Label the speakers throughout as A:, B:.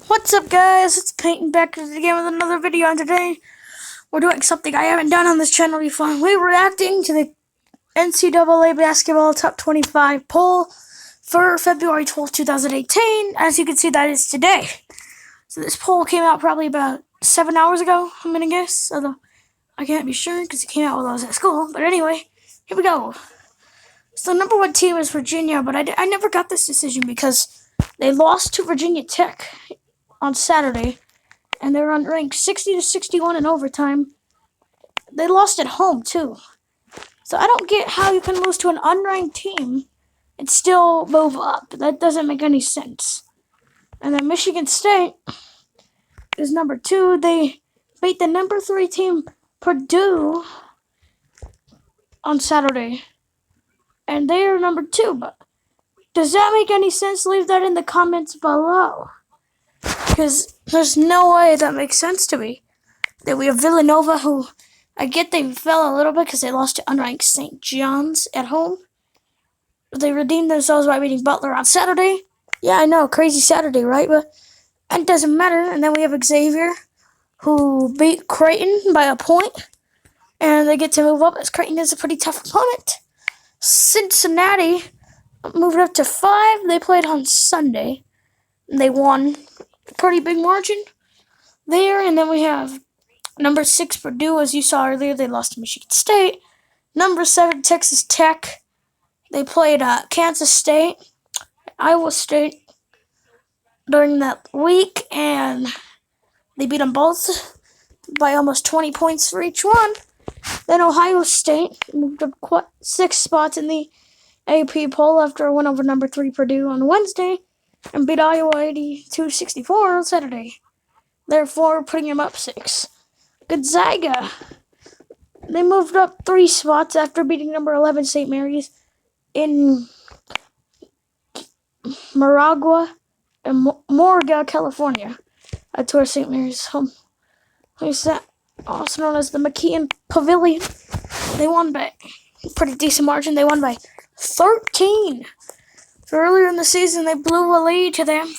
A: What's up, guys? It's Peyton back again with another video, and today we're doing something I haven't done on this channel before. We're reacting to the NCAA basketball top 25 poll for February 12th, 2018. As you can see, that is today. So this poll came out probably about 7 hours ago, I'm gonna guess, although I can't be sure because it came out while I was at school. But anyway, here we go. So the number one team is Virginia, but I never got this decision because they lost to Virginia Tech on Saturday, and they were unranked 60-61 in overtime. They lost at home too. So I don't get how you can lose to an unranked team and still move up. That doesn't make any sense. And then Michigan State is number 2. They beat the number 3 team, Purdue, on Saturday, and they are number 2. But does that make any sense? Leave that in the comments below, because there's no way that makes sense to me. That we have Villanova, who I get they fell a little bit because they lost to unranked St. John's at home. But they redeemed themselves by beating Butler on Saturday. Yeah, I know, crazy Saturday, right? But it doesn't matter. And then we have Xavier, who beat Creighton by a point, and they get to move up, as Creighton is a pretty tough opponent. Cincinnati moved up to 5. They played on Sunday, and they won a pretty big margin there. And then we have number 6 Purdue, as you saw earlier. They lost to Michigan State. Number 7 Texas Tech. They played Kansas State, Iowa State during that week, and they beat them both by almost 20 points for each one. Then Ohio State moved up 6 spots in the AP poll after a win over number 3 Purdue on Wednesday, and beat Iowa 82-64 on Saturday, therefore putting them up 6. Gonzaga, they moved up 3 spots after beating number 11 St. Mary's in Moraga, California. That's where St. Mary's home is at, also known as the McKeon Pavilion. They won by a pretty decent margin. They won by 13. So earlier in the season, they blew a lead to them,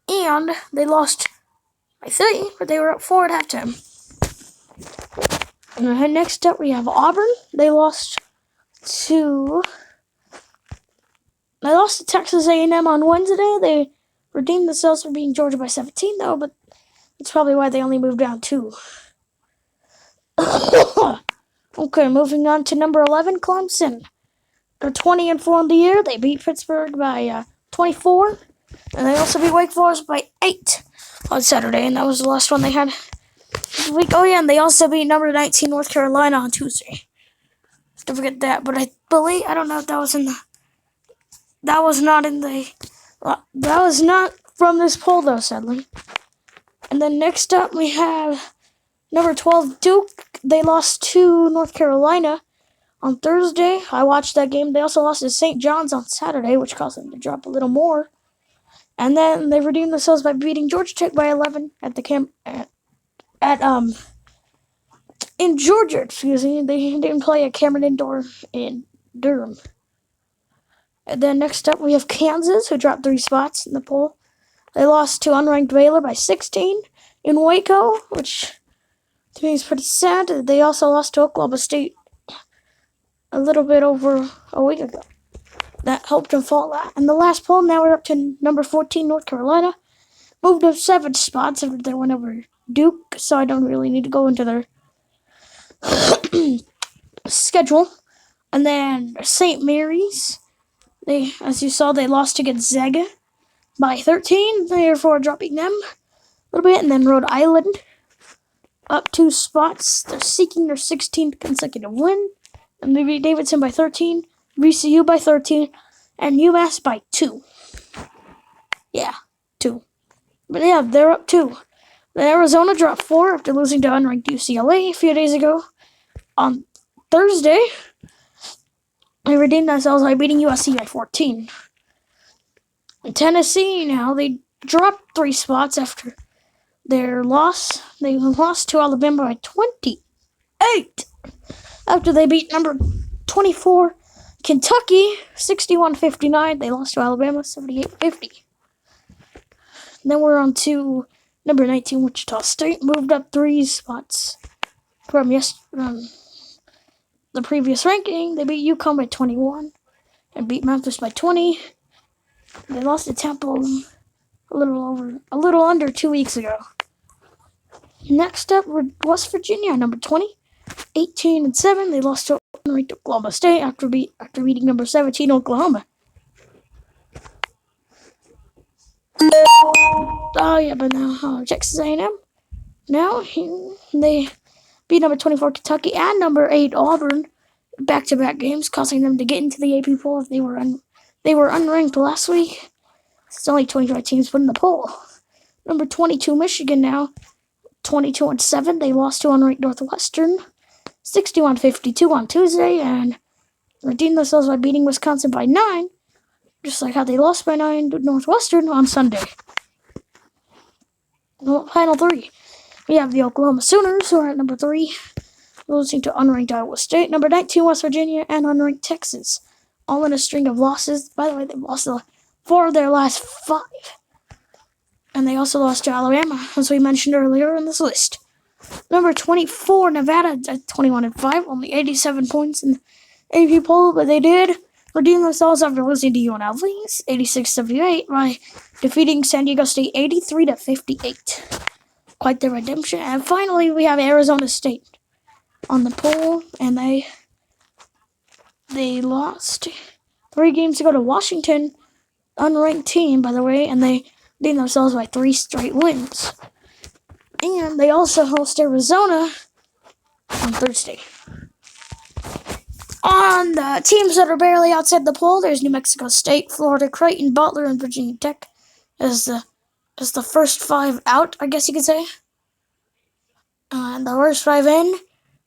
A: and they lost by 3, but they were up 4 at halftime. And next up, we have Auburn. They lost to Texas A&M on Wednesday. They redeemed themselves for beating Georgia by 17, though, but that's probably why they only moved down 2. Okay, moving on to number 11, Clemson. They're 20-4 in the year. They beat Pittsburgh by 24, and they also beat Wake Forest by 8 on Saturday, and that was the last one they had this week. Oh yeah, and they also beat number 19 North Carolina on Tuesday. Don't forget that. But I don't know if that was in the. That was not in the. That was not from this poll, though, sadly. And then next up we have number 12 Duke. They lost to North Carolina on Thursday. I watched that game. They also lost to St. John's on Saturday, which caused them to drop a little more. And then they redeemed themselves by beating Georgia Tech by 11 at the in Georgia. Excuse me. They didn't play at Cameron Indoor in Durham. And then next up we have Kansas, who dropped 3 spots in the poll. They lost to unranked Baylor by 16 in Waco, which to me is pretty sad. They also lost to Oklahoma State a little bit over a week ago. That helped them fall out. And the last poll, now we're up to number 14, North Carolina. Moved up 7 spots after they went over Duke, so I don't really need to go into their schedule. And then St. Mary's, as you saw, they lost to Gonzaga by 13, therefore dropping them a little bit. And then Rhode Island, up 2 spots. They're seeking their 16th consecutive win. And they beat Davidson by 13. VCU by 13, and UMass by 2. Yeah, 2. But yeah, they're up 2. Then Arizona dropped 4 after losing to unranked UCLA a few days ago. On Thursday, they redeemed themselves by beating USC by 14. In Tennessee, now, they dropped 3 spots after their loss. They lost to Alabama by 28 after they beat number 24 Kentucky 61-59. They lost to Alabama 78-50. Then we're on to number 19, Wichita State. Moved up 3 spots from the previous ranking. They beat UConn by 21 and beat Memphis by 20. They lost to Temple a little under 2 weeks ago. Next up, we're West Virginia, number 20, 18-7. They lost to unranked Oklahoma State after beating number 17 Oklahoma. Oh yeah, but now Texas A&M. Now they beat number 24 Kentucky and number 8 Auburn back-to-back games, causing them to get into the AP poll if they were unranked last week. It's only 25 teams put in the poll. Number 22 Michigan now, 22-7. They lost to unranked Northwestern, 61-52 on Tuesday, and redeemed themselves by beating Wisconsin by 9, just like how they lost by 9 to Northwestern on Sunday. Final 3. We have the Oklahoma Sooners, who are at number 3, losing to unranked Iowa State, number 19 West Virginia, and unranked Texas, all in a string of losses. By the way, they lost 4 of their last 5. And they also lost to Alabama, as we mentioned earlier in this list. Number 24, Nevada, at 21-5, only 87 points in the AP poll, but they did redeem themselves after losing to UNLV, 86-78, by defeating San Diego State 83-58. Quite the redemption. And finally, we have Arizona State on the poll, and they lost 3 games to go to Washington, unranked team, by the way, and they redeemed themselves by 3 straight wins. And they also host Arizona on Thursday. On the teams that are barely outside the poll, there's New Mexico State, Florida, Creighton, Butler, and Virginia Tech as the first 5 out, I guess you could say. And the worst 5 in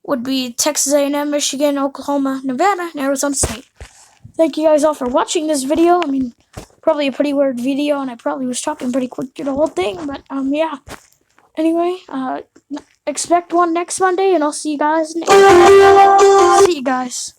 A: would be Texas A&M, Michigan, Oklahoma, Nevada, and Arizona State. Thank you guys all for watching this video. I mean, probably a pretty weird video, and I probably was talking pretty quick through the whole thing, but yeah. Anyway, expect one next Monday, and I'll see you guys next. See you guys.